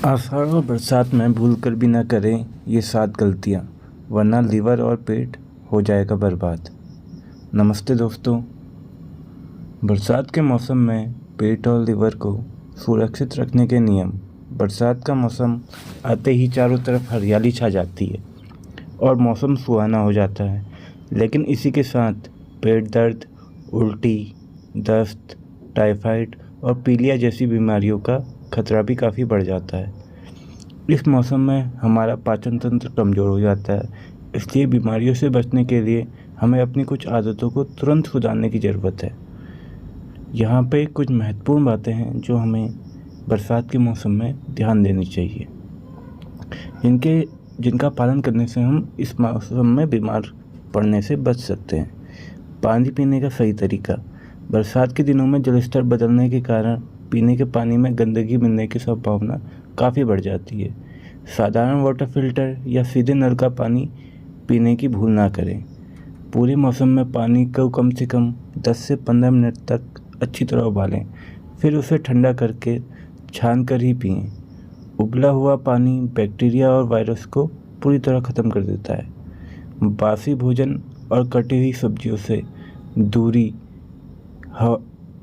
आषाढ़ और बरसात में भूल कर भी ना करें ये 7 गलतियाँ, वरना लीवर और पेट हो जाएगा बर्बाद। नमस्ते दोस्तों। बरसात के मौसम में पेट और लीवर को सुरक्षित रखने के नियम। बरसात का मौसम आते ही चारों तरफ हरियाली छा जाती है और मौसम सुहाना हो जाता है, लेकिन इसी के साथ पेट दर्द, उल्टी, दस्त, टाइफाइड और पीलिया जैसी बीमारियों का खतरा भी काफ़ी बढ़ जाता है। इस मौसम में हमारा पाचन तंत्र कमज़ोर हो जाता है, इसलिए बीमारियों से बचने के लिए हमें अपनी कुछ आदतों को तुरंत सुधारने की ज़रूरत है। यहाँ पे कुछ महत्वपूर्ण बातें हैं जो हमें बरसात के मौसम में ध्यान देनी चाहिए, जिनका पालन करने से हम इस मौसम में बीमार पड़ने से बच सकते हैं। पानी पीने का सही तरीका। बरसात के दिनों में जलस्तर बदलने के कारण पीने के पानी में गंदगी मिलने की संभावना काफ़ी बढ़ जाती है। साधारण वाटर फिल्टर या सीधे नल का पानी पीने की भूल ना करें। पूरे मौसम में पानी को कम से कम 10 से 15 मिनट तक अच्छी तरह उबालें, फिर उसे ठंडा करके छान कर ही पिएं। उबला हुआ पानी बैक्टीरिया और वायरस को पूरी तरह ख़त्म कर देता है। बासी भोजन और कटी हुई सब्जियों से दूरी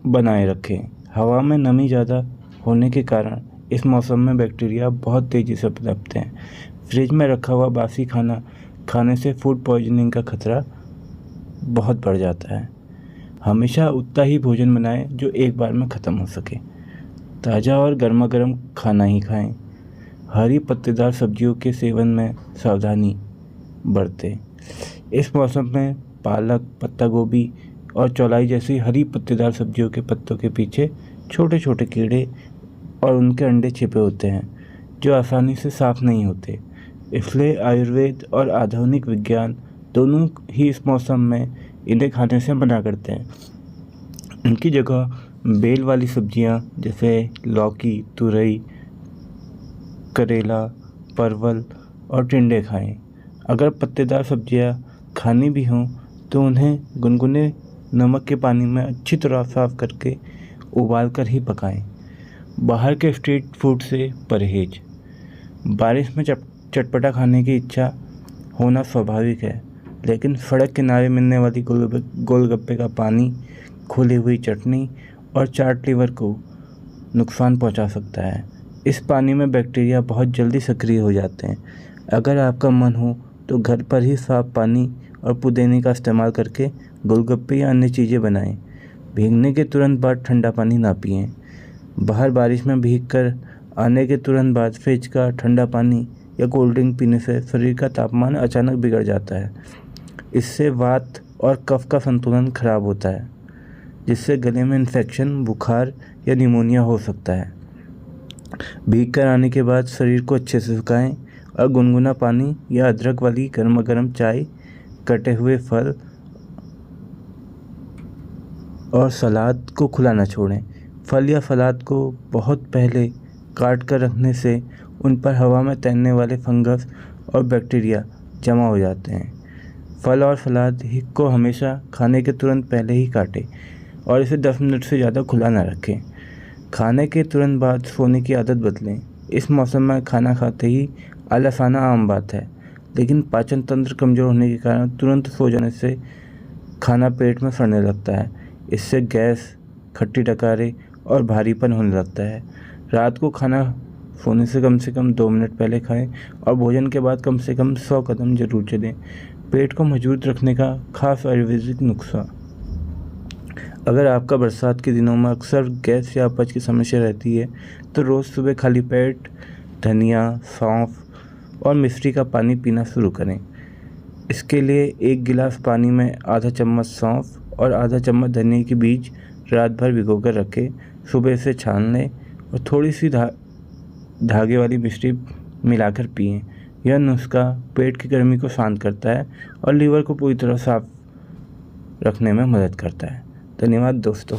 बनाए रखें। हवा में नमी ज़्यादा होने के कारण इस मौसम में बैक्टीरिया बहुत तेज़ी से पनपते हैं। फ्रिज में रखा हुआ बासी खाना खाने से फूड पॉइजनिंग का खतरा बहुत बढ़ जाता है। हमेशा उतना ही भोजन बनाएं जो एक बार में ख़त्म हो सके। ताज़ा और गर्मा गर्म खाना ही खाएं। हरी पत्तेदार सब्जियों के सेवन में सावधानी बरतें। इस मौसम में पालक, पत्ता गोभी और चौलाई जैसी हरी पत्तेदार सब्जियों के पत्तों के पीछे छोटे छोटे कीड़े और उनके अंडे छिपे होते हैं जो आसानी से साफ नहीं होते। इसलिए आयुर्वेद और आधुनिक विज्ञान दोनों ही इस मौसम में इन्हें खाने से मना करते हैं। इनकी जगह बेल वाली सब्जियां जैसे लौकी, तुरई, करेला, परवल और टिंडे खाएं। अगर पत्तेदार सब्जियां खानी भी हों तो उन्हें गुनगुने नमक के पानी में अच्छी तरह साफ करके उबाल कर ही पकाएं। बाहर के स्ट्रीट फूड से परहेज। बारिश में चटपटा खाने की इच्छा होना स्वाभाविक है, लेकिन सड़क किनारे मिलने वाली गोलगप्पे का पानी, खुली हुई चटनी और चाट लीवर को नुकसान पहुंचा सकता है। इस पानी में बैक्टीरिया बहुत जल्दी सक्रिय हो जाते हैं। अगर आपका मन हो तो घर पर ही साफ पानी और पुदीने का इस्तेमाल करके गोलगप्पे या अन्य चीज़ें बनाएं। भीगने के तुरंत बाद ठंडा पानी ना पिएं। बाहर बारिश में भीगकर आने के तुरंत बाद फ्रिज का ठंडा पानी या कोल्ड ड्रिंक पीने से शरीर का तापमान अचानक बिगड़ जाता है। इससे वात और कफ का संतुलन खराब होता है, जिससे गले में इन्फेक्शन, बुखार या निमोनिया हो सकता है। भीग कर आने के बाद शरीर को अच्छे से सुखाएं और गुनगुना पानी या अदरक वाली गर्मा गर्म चाय, कटे हुए फल और सलाद को खुला न छोड़ें। फल या सलाद को बहुत पहले काट कर रखने से उन पर हवा में तैरने वाले फंगस और बैक्टीरिया जमा हो जाते हैं। फल और सलाद को हमेशा खाने के तुरंत पहले ही काटें और इसे 10 मिनट से ज़्यादा खुला न रखें। खाने के तुरंत बाद सोने की आदत बदलें। इस मौसम में खाना खाते ही आलस आना आम बात है, लेकिन पाचन तंत्र कमज़ोर होने के कारण तुरंत सो जाने से खाना पेट में सड़ने लगता है। इससे गैस, खट्टी डकारे और भारीपन होने लगता है। रात को खाना सोने से कम 2 मिनट पहले खाएं और भोजन के बाद कम से कम 100 कदम जरूर चलें। पेट को मजबूत रखने का खास आयुर्वेदिक नुस्खा। अगर आपका बरसात के दिनों में अक्सर गैस या अपच की समस्या रहती है तो रोज़ सुबह खाली पेट धनिया, सौंफ और मिश्री का पानी पीना शुरू करें। इसके लिए 1 गिलास पानी में आधा चम्मच सौंफ और आधा चम्मच धनिया के बीज रात भर भिगोकर रखें। सुबह इसे छान लें और थोड़ी सी धागे वाली मिश्री मिलाकर पिएं। यह नुस्खा पेट की गर्मी को शांत करता है और लीवर को पूरी तरह साफ रखने में मदद करता है। धन्यवाद दोस्तों।